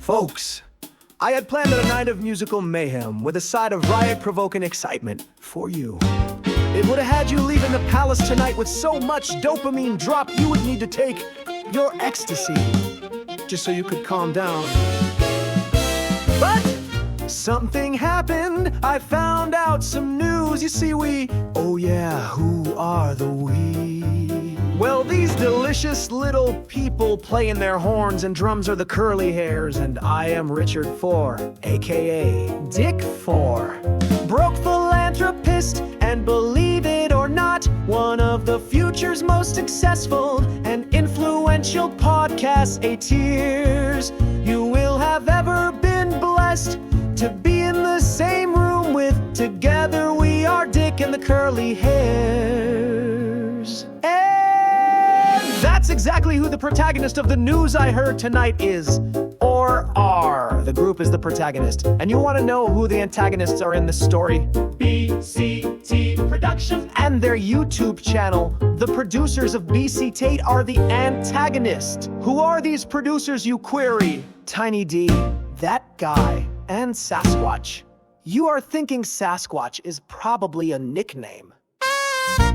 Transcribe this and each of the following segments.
Folks, I had planned a night of musical mayhem with a side of riot-provoking excitement for you. It would have had you leaving the palace tonight with so much dopamine drop you would need to take your ecstasy just so you could calm down. But something happened. I found out some news. You see, oh yeah, who are the we? Well, these delicious little people playing their horns and drums are the curly hairs, and I am Richard Fore, aka Dick Fore. Broke philanthropist, and believe it or not, one of the future's most successful and influential podcasteers you will have ever been blessed to be in the same room with. Together we are Dick and the curly hairs. And that's exactly who the protagonist of the news I heard tonight is. Or are. The group is the protagonist. And you want to know who the antagonists are in this story? BCT Productions and their YouTube channel. The producers of BCT are the antagonists. Who are these producers, you query? Tiny D, that guy, and Sasquatch. You are thinking Sasquatch is probably a nickname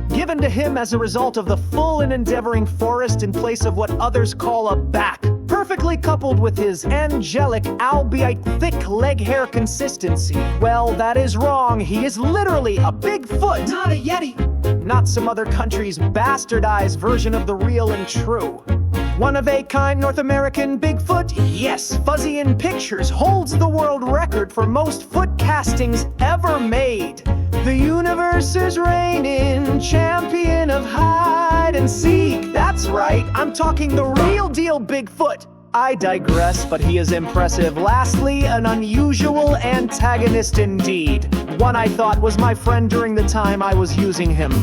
given to him as a result of the full and endeavoring forest in place of what others call a back, perfectly coupled with his angelic, albeit thick leg hair consistency. Well, that is wrong. He is literally a Bigfoot, not a Yeti. Not some other country's bastardized version of the real and true. One of a kind North American Bigfoot, yes, Fuzzy in Pictures holds the world record for most foot castings ever made. The universe's reigning champion of hide and seek. That's right, I'm talking the real deal Bigfoot. I digress, but he is impressive. Lastly, an unusual antagonist indeed. One I thought was my friend during the time I was using him,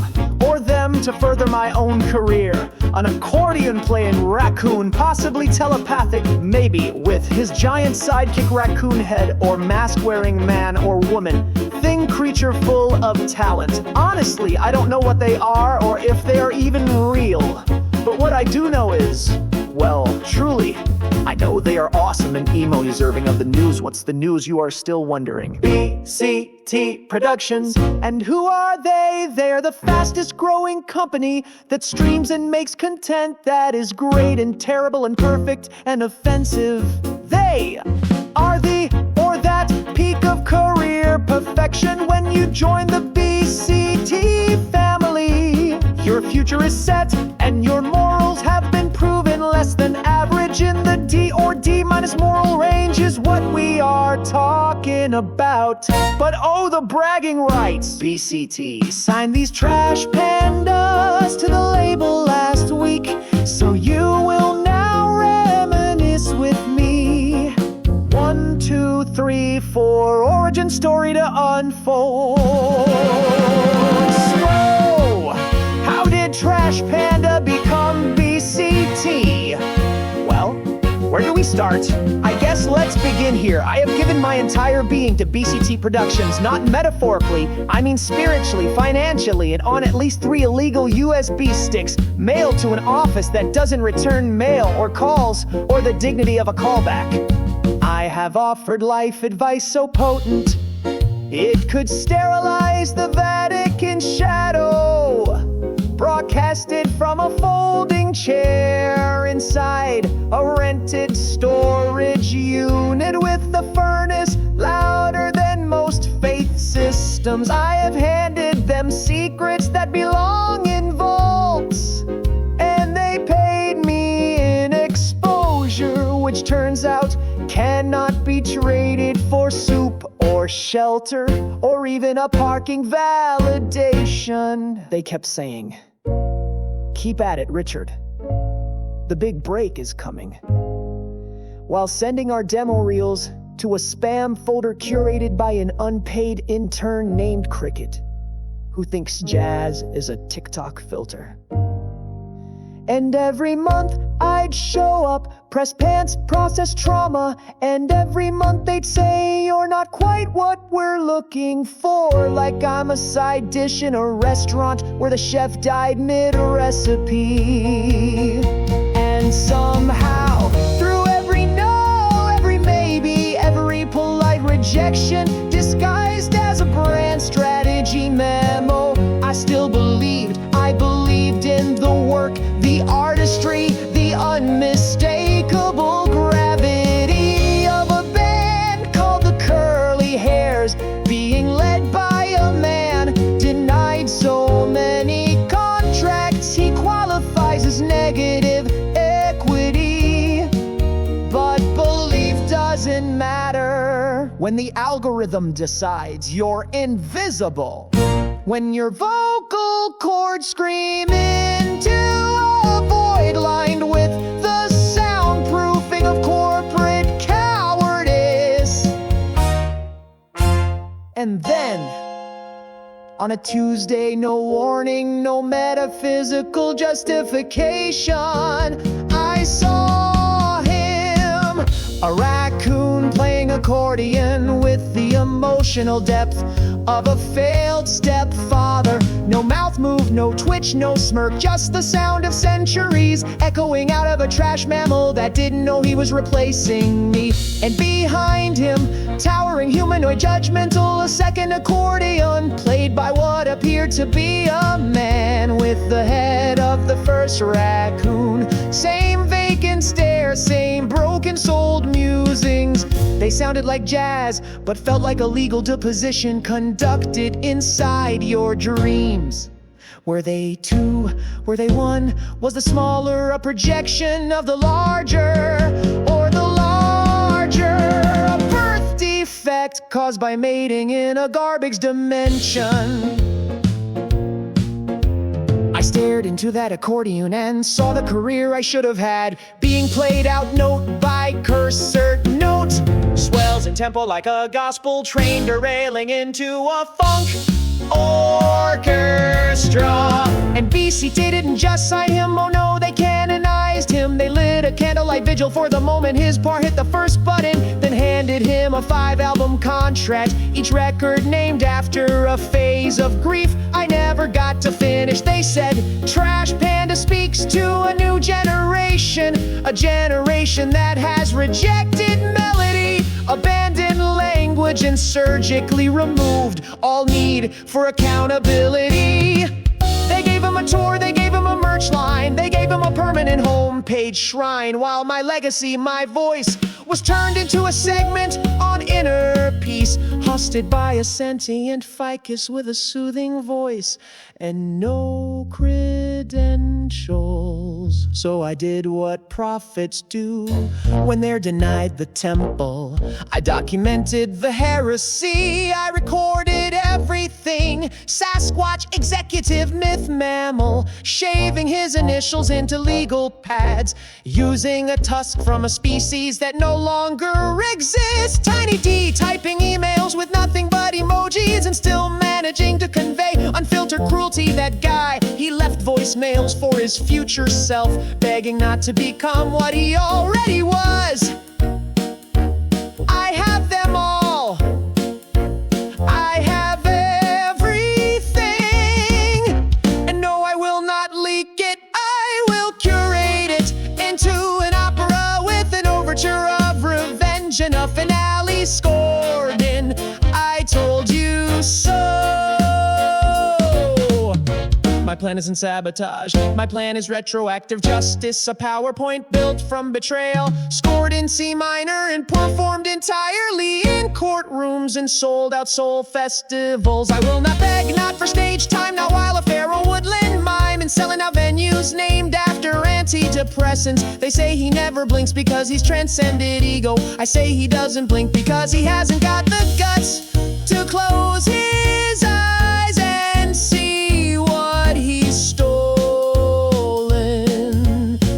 or them, to further my own career. An accordion-playing raccoon, possibly telepathic, maybe, with his giant sidekick raccoon head, or mask-wearing man or woman. Thing creature full of talent. Honestly, I don't know what they are or if they are even real. But what I do know is, well, truly, I know they are awesome and emo deserving of the news. What's the news, you are still wondering? BCT Productions. And who are they? They're the fastest growing company that streams and makes content that is great and terrible and perfect and offensive. They are the or that peak of career perfection when you join the BCT family. Your future is set and your morals have been proven less than average in the D or D- moral range is what we are talking about. But oh, the bragging rights. BCT signed these Trash Pandas to the label last week, so you will now reminisce with me. 1, 2, 3, 4, origin story to unfold. So, how did Trash Panda become BCT? Well, where do we start? I guess let's begin here. I have given my entire being to BCT Productions, not metaphorically, I mean spiritually, financially, and on at least 3 illegal USB sticks mailed to an office that doesn't return mail or calls or the dignity of a callback. I have offered life advice so potent it could sterilize the Vatican shadow. Broadcasted from a folding chair inside a rented storage unit with the furnace louder than most faith systems. I have handed them secrets that belong in vaults, and they paid me in exposure, which turns out cannot be traded for soup or shelter or even a parking validation. They kept saying, "Keep at it, Richard. The big break is coming." While sending our demo reels to a spam folder curated by an unpaid intern named Cricket, who thinks jazz is a TikTok filter. And every month I'd show up, press pants, process trauma, and every month they'd say, "You're not quite what we're looking for," like I'm a side dish in a restaurant where the chef died mid-recipe. And somehow, through every no, every doesn't matter when the algorithm decides you're invisible. When your vocal cords scream into a void lined with the soundproofing of corporate cowardice. And then, on a Tuesday, no warning, no metaphysical justification, I saw him, a raccoon playing accordion with the emotional depth of a failed stepfather. No mouth move, no twitch, no smirk, just the sound of centuries echoing out of a trash mammal that didn't know he was replacing me. And behind him, towering humanoid judgmental, a second accordion played by what appeared to be a man with the head of the first raccoon. Same vacant stare, same broken-souled musings. They sounded like jazz, but felt like a legal deposition conducted inside your dreams. Were they two? Were they one? Was the smaller a projection of the larger? Or the larger a birth defect caused by mating in a garbage dimension? I stared into that accordion and saw the career I should have had, being played out note by cursor note. Swells in tempo like a gospel train derailing into a funk orchestra. And BC didn't just sign him, oh no, they canonized him. They lit a candlelight vigil for the moment his part hit the first button, then handed him a 5-album contract, each record named after a phase of grief I never got to finish. They said Trash Panda speaks to a new generation, a generation that has rejected melody, abandoned language, and surgically removed all need for accountability. They gave him a tour, they gave him a merch line, they gave him a permanent homepage shrine, while my legacy, my voice, was turned into a segment on Inner Peace, hosted by a sentient ficus with a soothing voice and no credentials. So I did what prophets do when they're denied the temple. I documented the heresy, I recorded everything. Sasquatch, executive myth mammal, shaving his initials into legal pads, using a tusk from a species that no longer exists. Tiny D typing emails with nothing but emojis and still managing to convey unfiltered cruelty. That guy, he left voicemails for his future self, begging not to become what he already was. I have them all. I have everything. And no, I will not leak it. I will curate it into an opera with an overture of revenge and a finale scored in I told you so. My plan isn't sabotage, my plan is retroactive justice, a PowerPoint built from betrayal, scored in C minor and performed entirely in courtrooms and sold out soul festivals. I will not beg, not for stage time, not while a feral woodland mime and selling out venues named after antidepressants. They say he never blinks because he's transcended ego. I say he doesn't blink because he hasn't got the guts to close his eyes and see what he's stolen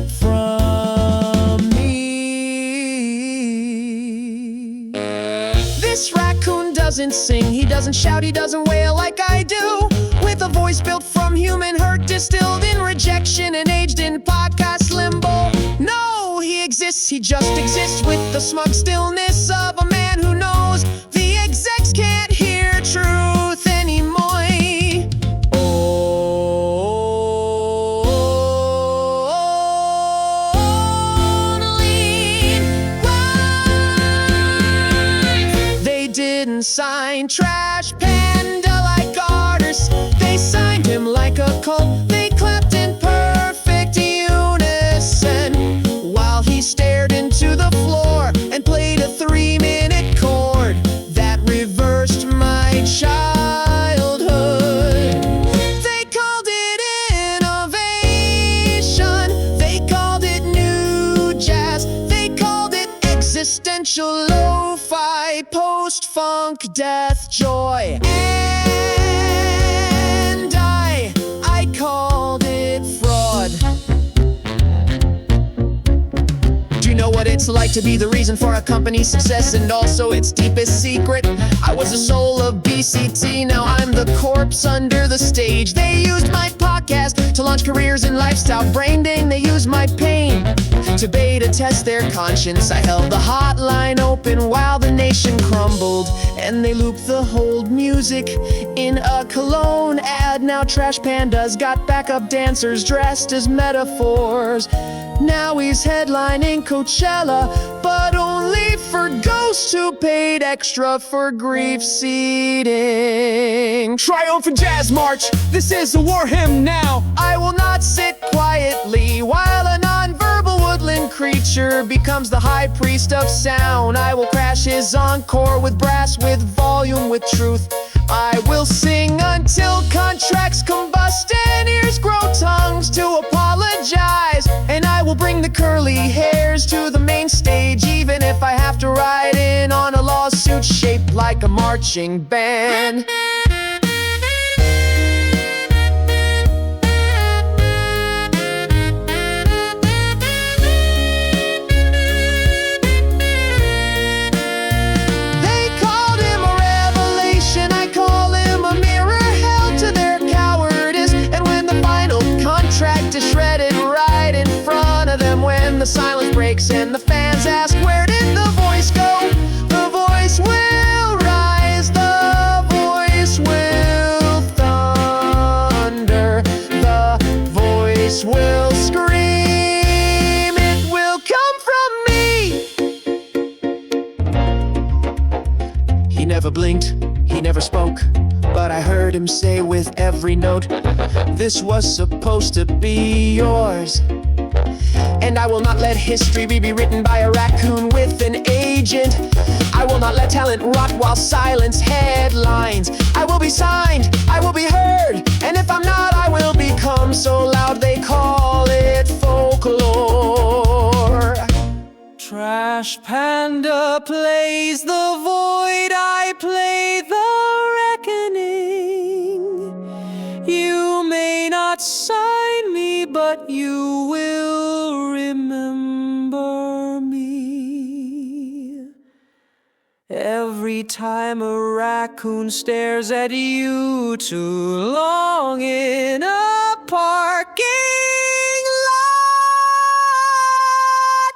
from me. This raccoon doesn't sing, he doesn't shout, he doesn't wail like I do, with a voice built from human hurt, distilled in rejection and aged in podcast limbo. No, he exists, he just exists with the smug stillness of a man who knows the execs can't hear truth anymore. Only right. They didn't sign Trash Panda like artists, they signed him like a cult. They clapped in perfect unison while he stared into the floor and played a 3-minute chord that reversed my childhood. They called it innovation, they called it new jazz, they called it existence. existential lo-fi, post-funk, death, joy. And I called it fraud. Do you know what it's like to be the reason for a company's success and also its deepest secret? I was the soul of BCT, now I'm the corpse under the stage. They used my podcast to launch careers in lifestyle branding. They used my pain to beta test their conscience. I held the hotline open while the nation crumbled, and they looped the hold music in a cologne ad. Now Trash Panda's got backup dancers dressed as metaphors. Now he's headlining Coachella, but only for ghosts who paid extra for grief seating. Triumphant jazz march, this is a war hymn now. I will not sit quietly while a non-verbal woodland creature becomes the high priest of sound. I will crash his encore with brass, with volume, with truth. I will sing until contracts combust and ears grow tongues to apologize. And I will bring the curly hairs to the main stage, even if I have to ride in on a lawsuit shaped like a marching band. The silence breaks and the fans ask, where did the voice go? The voice will rise, the voice will thunder, the voice will scream, it will come from me. He never blinked, he never spoke, but I heard him say with every note, this was supposed to be yours. And I will not let history be rewritten by a raccoon with an agent. I will not let talent rot while silence headlines. I will be signed, I will be heard, and if I'm not, I will become so loud they call it folklore. Trash Panda plays the void, I play the reckoning. You may not sign me, but you will remember me. Every time a raccoon stares at you too long in a parking lot.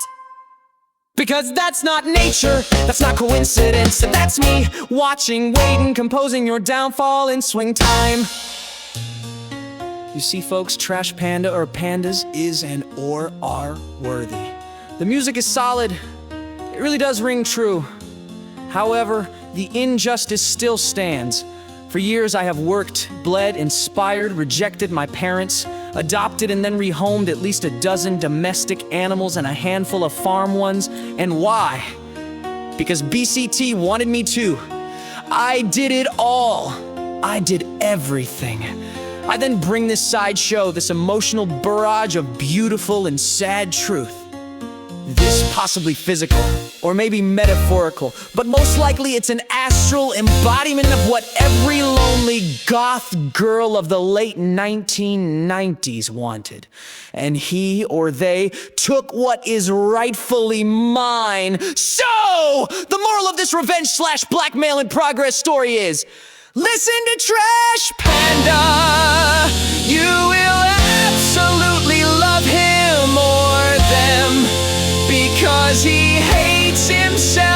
Because that's not nature, that's not coincidence, that's me watching, waiting, composing your downfall in swing time. You see, folks, Trash Panda or Pandas is and or are worthy. The music is solid, it really does ring true. However, the injustice still stands. For years I have worked, bled, inspired, rejected my parents, adopted and then rehomed at least a dozen domestic animals and a handful of farm ones. And why? Because BCT wanted me to. I did it all. I did everything. I then bring this sideshow, this emotional barrage of beautiful and sad truth. This possibly physical, or maybe metaphorical, but most likely it's an astral embodiment of what every lonely goth girl of the late 1990s wanted. And he or they took what is rightfully mine. So, the moral of this revenge/blackmail in progress story is, listen to Trash Panda. You will absolutely love him or them, because he hates himself.